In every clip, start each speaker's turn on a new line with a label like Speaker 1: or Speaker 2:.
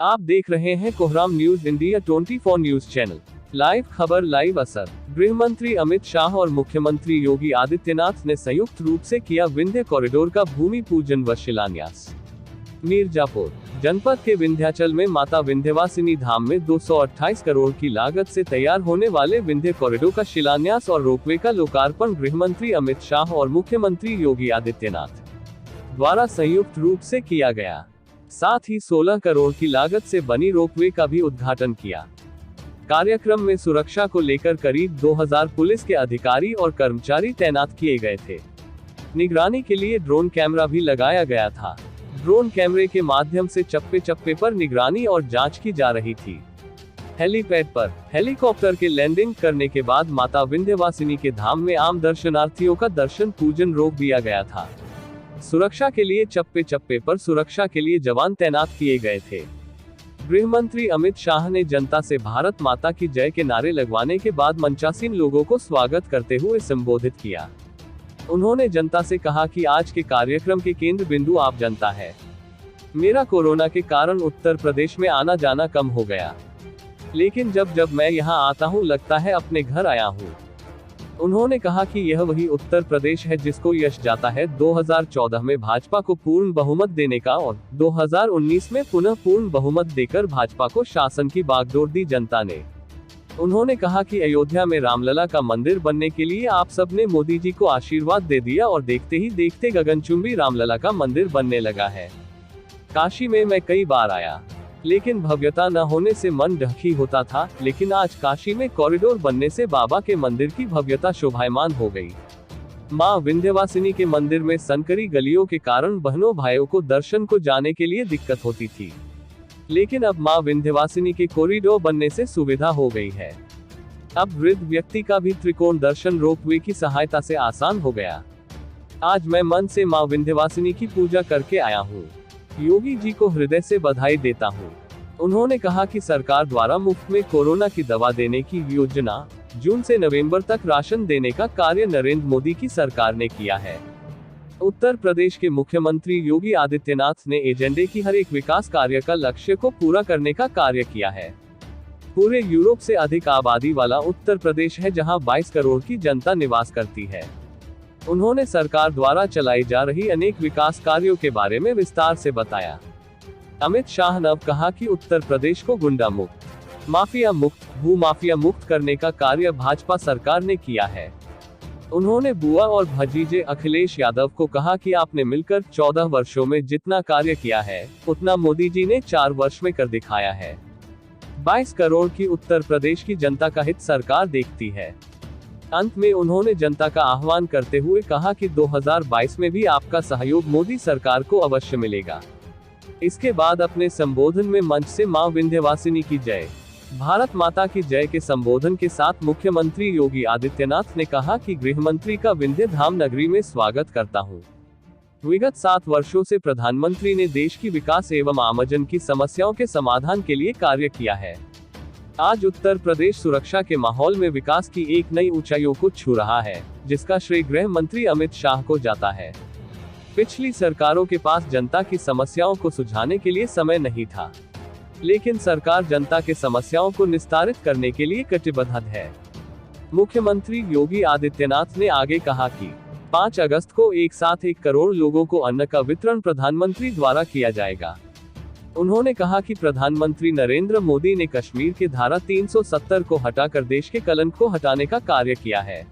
Speaker 1: आप देख रहे हैं कोहराम news India 24 news channel. Live खबर, लाइव असर। गृह मंत्री अमित शाह और मुख्यमंत्री योगी आदित्यनाथ ने संयुक्त रूप से किया विंध्य कॉरिडोर का भूमि पूजन व शिलान्यास। मिर्जापुर जनपद के विंध्याचल में माता विंध्यवासिनी धाम में 228 करोड़ की लागत से तैयार होने वाले विंध्य कॉरिडोर का शिलान्यास और रोपवे का लोकार्पण गृह मंत्री अमित शाह और मुख्यमंत्री योगी आदित्यनाथ द्वारा संयुक्त रूप से किया गया। साथ ही 16 करोड़ की लागत से बनी रोपवे का भी उद्घाटन किया। कार्यक्रम में सुरक्षा को लेकर करीब 2000 पुलिस के अधिकारी और कर्मचारी तैनात किए गए थे। निगरानी के लिए ड्रोन कैमरा भी लगाया गया था। ड्रोन कैमरे के माध्यम से चप्पे चप्पे पर निगरानी और जांच की जा रही थी। हेलीपैड पर हेलीकॉप्टर के लैंडिंग करने के बाद माता विंध्यवासिनी के धाम में आम दर्शनार्थियों का दर्शन पूजन रोक दिया गया था। सुरक्षा के लिए चप्पे चप्पे पर सुरक्षा के लिए जवान तैनात किए गए थे। गृह मंत्री अमित शाह ने जनता से भारत माता की जय के नारे लगवाने के बाद मंचासीन लोगों को स्वागत करते हुए संबोधित किया। उन्होंने जनता से कहा कि आज के कार्यक्रम के केंद्र बिंदु आप जनता है। मेरा कोरोना के कारण उत्तर प्रदेश में आना जाना कम हो गया, लेकिन जब मैं यहाँ आता हूँ लगता है अपने घर आया हूँ। उन्होंने कहा कि यह वही उत्तर प्रदेश है जिसको यश जाता है 2014 में भाजपा को पूर्ण बहुमत देने का और 2019 में पुनः पूर्ण बहुमत देकर भाजपा को शासन की बागडोर दी जनता ने। उन्होंने कहा कि अयोध्या में रामलला का मंदिर बनने के लिए आप सब ने मोदी जी को आशीर्वाद दे दिया और देखते ही देखते गगनचुंबी रामलला का मंदिर बनने लगा है। काशी में मैं कई बार आया, लेकिन भव्यता न होने से मन ढकी होता था, लेकिन आज काशी में कॉरिडोर बनने से बाबा के मंदिर की भव्यता शोभायमान हो गई। मां विंध्यवासिनी के मंदिर में संकरी गलियों के कारण बहनों भाइयों को दर्शन को जाने के लिए दिक्कत होती थी, लेकिन अब मां विंध्यवासिनी के कॉरिडोर बनने से सुविधा हो गई है। अब वृद्ध व्यक्ति का भी त्रिकोण दर्शन रोपवे की सहायता से आसान हो गया। आज मैं मन से मां विंध्यवासिनी की पूजा करके आया हूँ। योगी जी को हृदय से बधाई देता हूं। उन्होंने कहा कि सरकार द्वारा मुफ्त में कोरोना की दवा देने की योजना, जून से नवंबर तक राशन देने का कार्य नरेंद्र मोदी की सरकार ने किया है। उत्तर प्रदेश के मुख्यमंत्री योगी आदित्यनाथ ने एजेंडे की हर एक विकास कार्य का लक्ष्य को पूरा करने का कार्य किया है। पूरे यूरोप से अधिक आबादी वाला उत्तर प्रदेश है, जहां 22 करोड़ की जनता निवास करती है। उन्होंने सरकार द्वारा चलाई जा रही अनेक विकास कार्यों के बारे में विस्तार से बताया। अमित शाह ने कहा कि उत्तर प्रदेश को गुंडा मुक्त, माफिया मुक्त, भू माफिया मुक्त करने का कार्य भाजपा सरकार ने किया है। उन्होंने बुआ और भतीजे अखिलेश यादव को कहा कि आपने मिलकर 14 वर्षों में जितना कार्य किया है, उतना मोदी जी ने 4 वर्ष में कर दिखाया है। 22 करोड़ की उत्तर प्रदेश की जनता का हित सरकार देखती है। अंत में उन्होंने जनता का आह्वान करते हुए कहा कि 2022 में भी आपका सहयोग मोदी सरकार को अवश्य मिलेगा। इसके बाद अपने संबोधन में मंच से मां विंध्यवासिनी की जय, भारत माता की जय के संबोधन के साथ मुख्यमंत्री योगी आदित्यनाथ ने कहा कि गृह मंत्री का विंध्य धाम नगरी में स्वागत करता हूं। विगत 7 वर्षों से प्रधानमंत्री ने देश की विकास एवं आमजन की समस्याओं के समाधान के लिए कार्य किया है। आज उत्तर प्रदेश सुरक्षा के माहौल में विकास की एक नई ऊंचाइयों को छू रहा है, जिसका श्रेय गृह मंत्री अमित शाह को जाता है। पिछली सरकारों के पास जनता की समस्याओं को सुलझाने के लिए समय नहीं था, लेकिन सरकार जनता के समस्याओं को निस्तारित करने के लिए कटिबद्ध है। मुख्यमंत्री योगी आदित्यनाथ ने आगे कहा कि 5 अगस्त को एक साथ 1 करोड़ लोगों को अन्न का वितरण प्रधानमंत्री द्वारा किया जाएगा। उन्होंने कहा कि प्रधानमंत्री नरेंद्र मोदी ने कश्मीर के धारा 370 को हटाकर देश के कलंक को हटाने का कार्य किया है।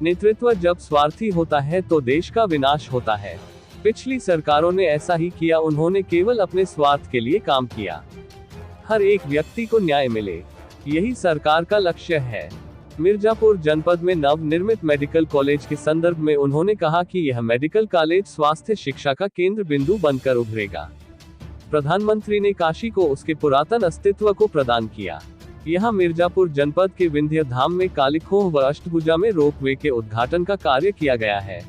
Speaker 1: नेतृत्व जब स्वार्थी होता है तो देश का विनाश होता है। पिछली सरकारों ने ऐसा ही किया, उन्होंने केवल अपने स्वार्थ के लिए काम किया। हर एक व्यक्ति को न्याय मिले, यही सरकार का लक्ष्य है। मिर्जापुर जनपद में नव निर्मित मेडिकल कॉलेज के संदर्भ में उन्होंने कहा कि यह मेडिकल कॉलेज स्वास्थ्य शिक्षा का केंद्र बिंदु बनकर उभरेगा। प्रधानमंत्री ने काशी को उसके पुरातन अस्तित्व को प्रदान किया। यहाँ मिर्जापुर जनपद के विंध्य धाम में कालीखोह व अष्टभुजा में रोपवे के उद्घाटन का कार्य किया गया है,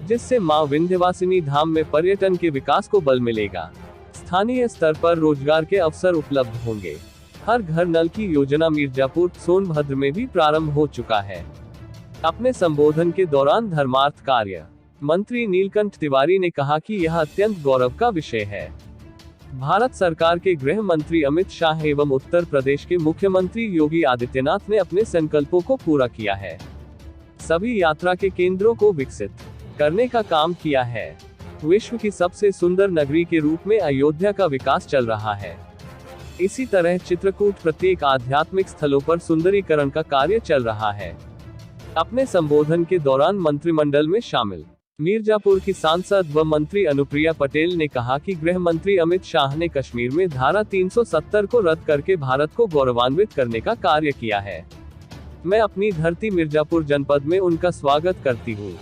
Speaker 1: जिससे मां विंध्यवासिनी धाम में पर्यटन के विकास को बल मिलेगा। स्थानीय स्तर पर रोजगार के अवसर उपलब्ध होंगे। हर घर नल की योजना मिर्जापुर सोनभद्र में भी प्रारंभ हो चुका है। अपने संबोधन के दौरान धर्मार्थ कार्य मंत्री नीलकंठ तिवारी ने कहा कि यह अत्यंत गौरव का विषय है। भारत सरकार के गृह मंत्री अमित शाह एवं उत्तर प्रदेश के मुख्यमंत्री योगी आदित्यनाथ ने अपने संकल्पों को पूरा किया है। सभी यात्रा के केंद्रों को विकसित करने का काम किया है। विश्व की सबसे सुंदर नगरी के रूप में अयोध्या का विकास चल रहा है। इसी तरह चित्रकूट प्रत्येक आध्यात्मिक स्थलों पर सुंदरीकरण का कार्य चल रहा है। अपने संबोधन के दौरान मंत्रिमंडल में शामिल मिर्जापुर की सांसद व मंत्री अनुप्रिया पटेल ने कहा कि गृह मंत्री अमित शाह ने कश्मीर में धारा 370 को रद्द करके भारत को गौरवान्वित करने का कार्य किया है। मैं अपनी धरती मिर्जापुर जनपद में उनका स्वागत करती हूँ।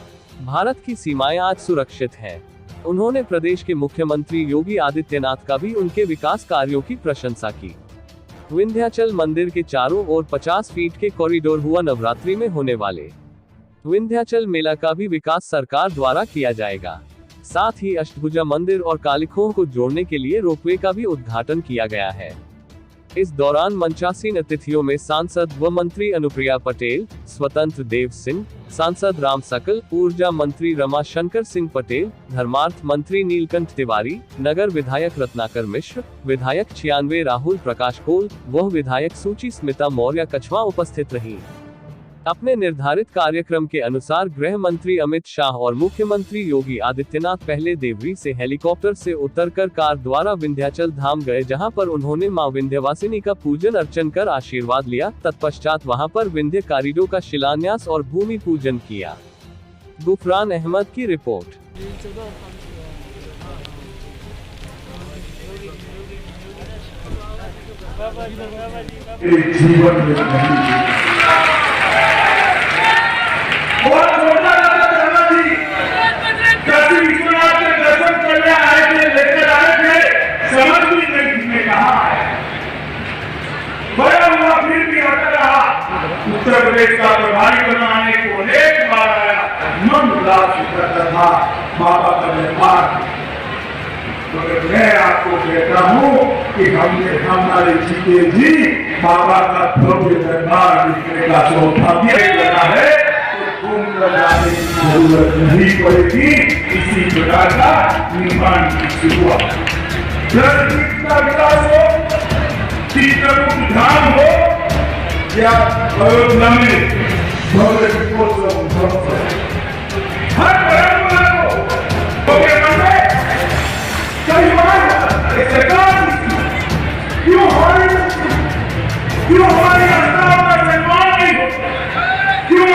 Speaker 1: भारत की सीमाएं आज सुरक्षित हैं। उन्होंने प्रदेश के मुख्यमंत्री योगी आदित्यनाथ का भी उनके विकास कार्यों की प्रशंसा की। विंध्याचल मंदिर के चारों ओर 50 फीट के कॉरिडोर हुआ। नवरात्रि में होने वाले विंध्याचल मेला का भी विकास सरकार द्वारा किया जाएगा। साथ ही अष्टभुजा मंदिर और कालिखों को जोड़ने के लिए रोपवे का भी उद्घाटन किया गया है। इस दौरान मंचासीन अतिथियों में सांसद व मंत्री अनुप्रिया पटेल, स्वतंत्र देव सिंह, सांसद राम सकल, ऊर्जा मंत्री रमाशंकर सिंह पटेल, धर्मार्थ मंत्री नीलकंठ तिवारी, नगर विधायक रत्नाकर मिश्र, विधायक 96 राहुल प्रकाश कोल, वह विधायक सूची स्मिता मौर्य कछवा उपस्थित रही। अपने निर्धारित कार्यक्रम के अनुसार गृह मंत्री अमित शाह और मुख्यमंत्री योगी आदित्यनाथ पहले देवरी से हेलीकॉप्टर से उतरकर कार द्वारा विंध्याचल धाम गए, जहां पर उन्होंने मां विंध्यवासिनी का पूजन अर्चन कर आशीर्वाद लिया। तत्पश्चात वहां पर विंध्य कॉरिडोर का शिलान्यास और भूमि पूजन किया। गुफरान अहमद की रिपोर्ट।
Speaker 2: बहुत छोटा था जी, काशी विश्वनाथ के दर्शन करने आए थे, लेकर आए थे, समझ भी नहीं किसने कहा है। बड़ा हुआ फिर भी आता रहा। उत्तर प्रदेश का प्रभारी बनाने को एक बार आया, मन उदास करता था बाबा का व्यवहार। तो मैं आपको कहता हूँ कि हमने हमारे जीते जी बाबा का भव्य दरबार लिखने का सौभाग्य करना है। जाने की जरूरत नहीं पड़ेगी। इसी प्रकार का निर्माण की शुरुआत, का विकास हो, चित्रकूट धाम हो या अयोध्या में भव्य दीपोत्सव, हर परंपरा को कई बार सरकार क्यों हमारी आस्थाओं का सम्मान नहीं होता, क्यों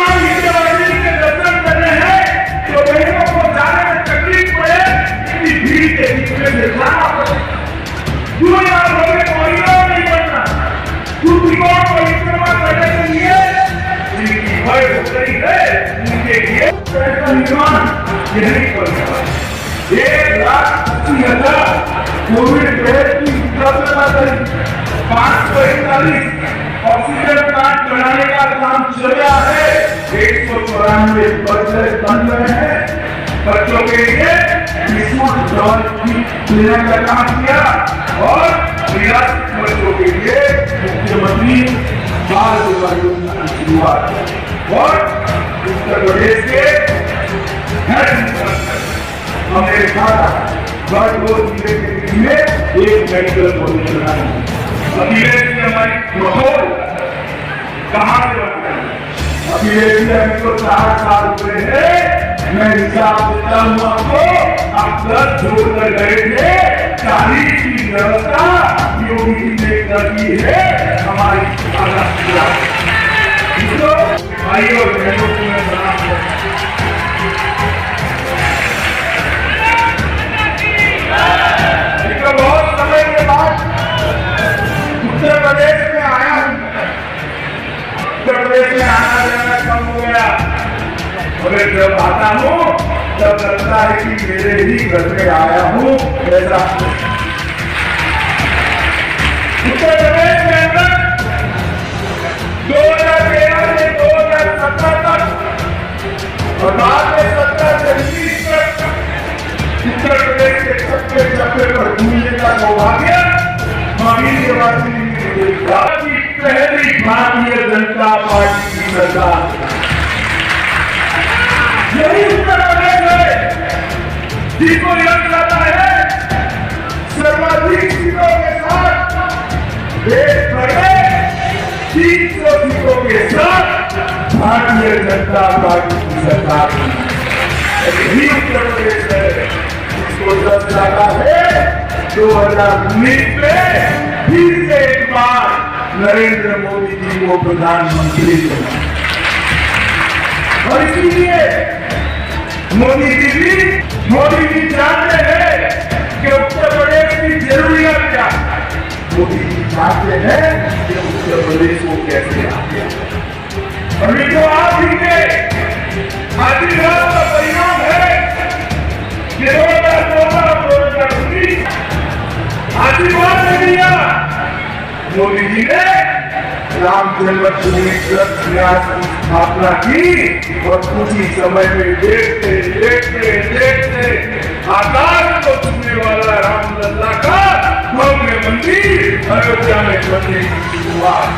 Speaker 2: दर्शन करने हैं तो बहनों को जाने में तकलीफ पड़े, इतनी भीड़ के बीच में से जाना पड़े। क्यों यार हमें कॉरिडोर नहीं बनना, दूसरीकों को इस्तेमाल करने के लिए जिनकी भय हो गई है उनके लिए ऐसा निर्माण यही करना। 1,80,000 कोविड बेड की उपलब्धता करी, 541 ऑक्सीजन प्लांट बनाने का काम चल रहा है। 194 बच्चे बन रहे हैं। बच्चों के लिए निःशुल्क दवा देने का काम किया और निराश्रित बच्चों के लिए मुख्यमंत्री बाल सेवा योजना की शुरुआत। और उत्तर प्रदेश के हमने देखा था जिले के बीच में एक मेडिकल कॉलेज बनाना। अखिलेश जी हमारी माहौल कहाँ से बनता है? अखिलेश जी हमें तो 4 साल हुए हैं। मैं हिसाब देता हूँ आपको, आप 10 जोड़कर गए थे, 40 की व्यवस्था योगी जी ने कर दी है हमारी भाई और बहनों को मैं सलाम करता हूँ। बहुत समय के बाद उत्तर प्रदेश में आया हूँ। उत्तर प्रदेश में आना जाना कम हो गया, और जब आता हूँ तब लगता है कि मेरे ही घर में आया हूँ। ऐसा उत्तर प्रदेश के अंदर 2013 से 2017 तक और बाद में 17 से 20 तक उत्तर प्रदेश के सबसे चक्कर पर घूमने का सौभाग्य पहली भारतीय जनता पार्टी की सरकार, यही उत्तर प्रदेश है जिसको यह कहता है सर्वाधिक जनता पार्टी की सरकार यही उत्तर प्रदेश है इसको दस जाता है 2019 में फिर से एक बार नरेंद्र मोदी जी को प्रधानमंत्री बना और इसलिए मोदी जी जानते हैं कि उत्तर प्रदेश की जरूरियात क्या है। मोदी जी चाहते हैं कि उत्तर प्रदेश को कैसे आगे और ये जो आप ही के आशीर्वाद का परिणाम है कि 2014-2019 आशीर्वाद ने दिया मोदी जी ने राम जन्मभूमि ट्रस्ट न्यास की स्थापना की और कुछ ही समय में देखते देखते देखते आकाश को छूने वाला रामलला का भव्य मंदिर अयोध्या में बनने की शुरुआत।